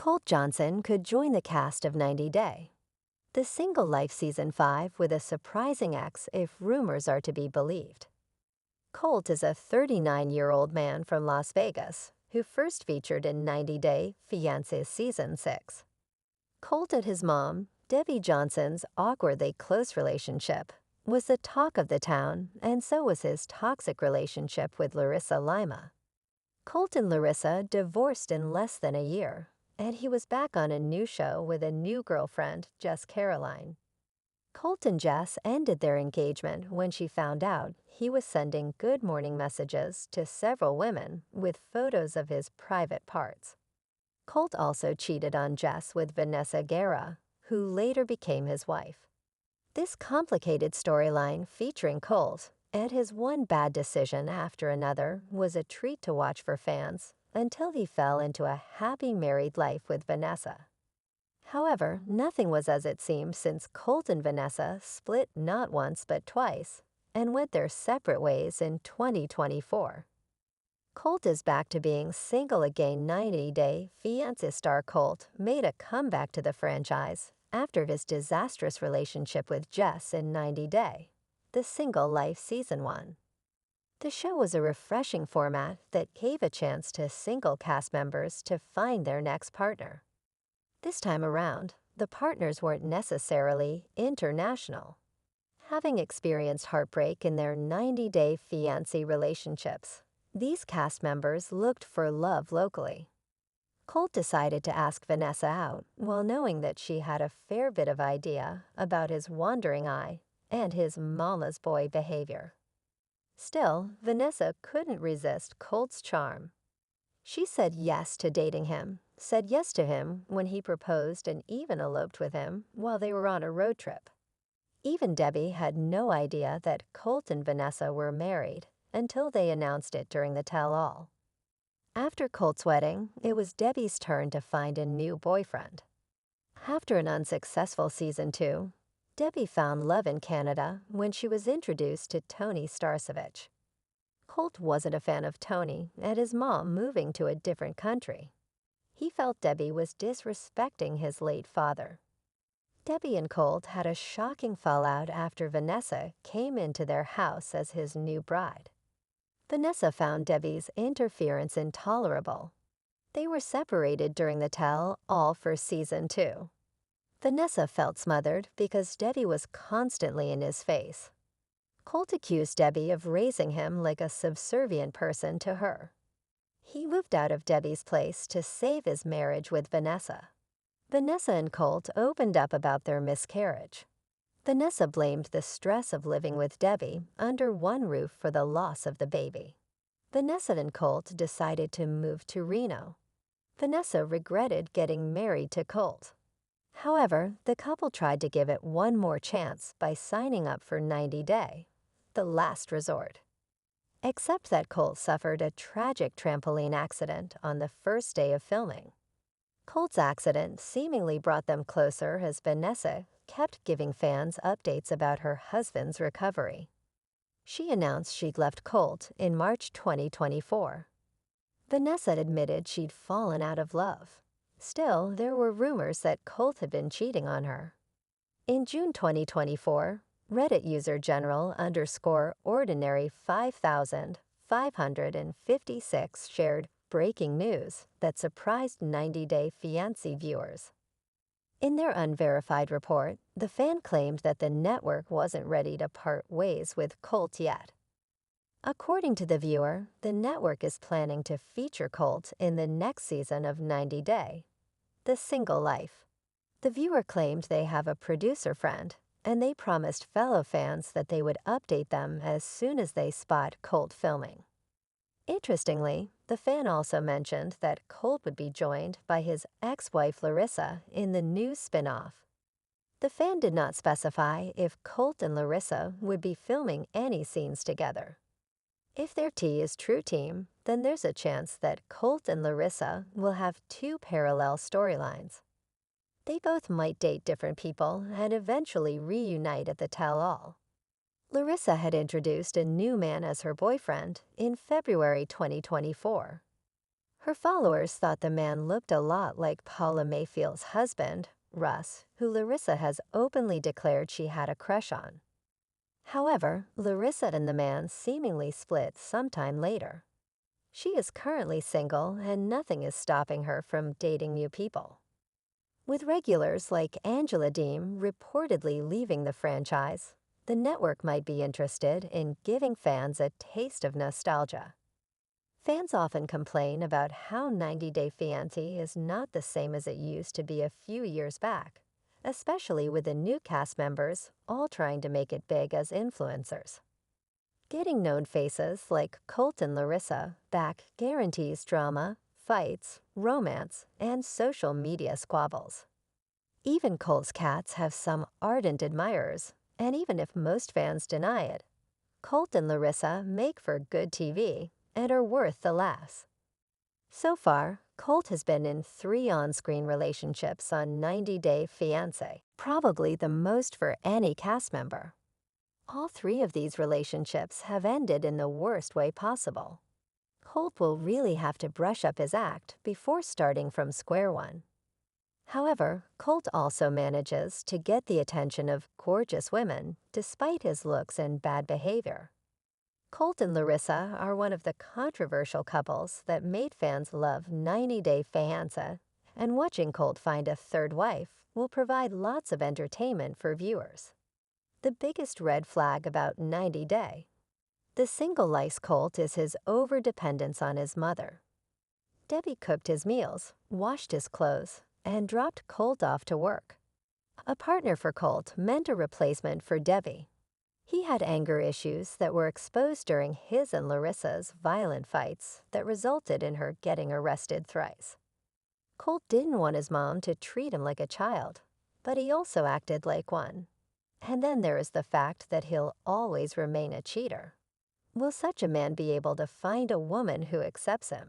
Colt Johnson could join the cast of 90 Day, the Single Life Season 5 with a surprising ex if rumors are to be believed. Colt is a 39-year-old man from Las Vegas who first featured in 90 Day Fiance Season 6. Colt and his mom, Debbie Johnson's awkwardly close relationship, was the talk of the town, and so was his toxic relationship with Larissa Lima. Colt and Larissa divorced in less than a year, and he was back on a new show with a new girlfriend, Jess Caroline. Colt and Jess ended their engagement when she found out he was sending good morning messages to several women with photos of his private parts. Colt also cheated on Jess with Vanessa Guerra, who later became his wife. This complicated storyline featuring Colt and his one bad decision after another was a treat to watch for fans until he fell into a happy married life with Vanessa. However, nothing was as it seemed since Colt and Vanessa split not once but twice and went their separate ways in 2024. Colt is back to being single again. 90 Day Fiance star Colt made a comeback to the franchise after his disastrous relationship with Jess in 90 Day, the Single Life Season 1. The show was a refreshing format that gave a chance to single cast members to find their next partner. This time around, the partners weren't necessarily international. Having experienced heartbreak in their 90 Day Fiancé relationships, these cast members looked for love locally. Colt decided to ask Vanessa out while knowing that she had a fair bit of idea about his wandering eye and his mama's boy behavior. Still, Vanessa couldn't resist Colt's charm. She said yes to dating him, said yes to him when he proposed, and even eloped with him while they were on a road trip. Even Debbie had no idea that Colt and Vanessa were married until they announced it during the tell-all. After Colt's wedding, it was Debbie's turn to find a new boyfriend. After an unsuccessful season 2, Debbie found love in Canada when she was introduced to Tony Starcevich. Colt wasn't a fan of Tony and his mom moving to a different country. He felt Debbie was disrespecting his late father. Debbie and Colt had a shocking fallout after Vanessa came into their house as his new bride. Vanessa found Debbie's interference intolerable. They were separated during the tell-all for Season 2. Vanessa felt smothered because Debbie was constantly in his face. Colt accused Debbie of raising him like a subservient person to her. He moved out of Debbie's place to save his marriage with Vanessa. Vanessa and Colt opened up about their miscarriage. Vanessa blamed the stress of living with Debbie under one roof for the loss of the baby. Vanessa and Colt decided to move to Reno. Vanessa regretted getting married to Colt. However, the couple tried to give it one more chance by signing up for 90 Day, the last resort. Except that Colt suffered a tragic trampoline accident on the first day of filming. Colt's accident seemingly brought them closer as Vanessa kept giving fans updates about her husband's recovery. She announced she'd left Colt in March 2024. Vanessa admitted she'd fallen out of love. Still, there were rumors that Colt had been cheating on her. In June 2024, Reddit user General_Ordinary 5556 shared breaking news that surprised 90 Day Fiancé viewers. In their unverified report, the fan claimed that the network wasn't ready to part ways with Colt yet. According to the viewer, the network is planning to feature Colt in the next season of 90 Day, the Single Life. The viewer claimed they have a producer friend, and they promised fellow fans that they would update them as soon as they spot Colt filming. Interestingly, the fan also mentioned that Colt would be joined by his ex-wife Larissa in the new spin-off. The fan did not specify if Colt and Larissa would be filming any scenes together. If their T is true team, then there's a chance that Colt and Larissa will have two parallel storylines. They both might date different people and eventually reunite at the tell-all. Larissa had introduced a new man as her boyfriend in February 2024. Her followers thought the man looked a lot like Paula Mayfield's husband, Russ, who Larissa has openly declared she had a crush on. However, Larissa and the man seemingly split sometime later. She is currently single and nothing is stopping her from dating new people. With regulars like Angela Deem reportedly leaving the franchise, the network might be interested in giving fans a taste of nostalgia. Fans often complain about how 90 Day Fiancé is not the same as it used to be a few years back, especially with the new cast members all trying to make it big as influencers. Getting known faces like Colt and Larissa back guarantees drama, fights, romance, and social media squabbles. Even Colt's cats have some ardent admirers, and even if most fans deny it, Colt and Larissa make for good TV and are worth the laughs. So far, Colt has been in 3 on-screen relationships on 90 Day Fiancé, probably the most for any cast member. All 3 of these relationships have ended in the worst way possible. Colt will really have to brush up his act before starting from square one. However, Colt also manages to get the attention of gorgeous women despite his looks and bad behavior. Colt and Larissa are one of the controversial couples that made fans love 90 Day Fiancé, and watching Colt find a third wife will provide lots of entertainment for viewers. The biggest red flag about 90 Day. The single life's Colt is his overdependence on his mother. Debbie cooked his meals, washed his clothes, and dropped Colt off to work. A partner for Colt meant a replacement for Debbie. He had anger issues that were exposed during his and Larissa's violent fights that resulted in her getting arrested thrice. Colt didn't want his mom to treat him like a child, but he also acted like one. And then there is the fact that he'll always remain a cheater. Will such a man be able to find a woman who accepts him?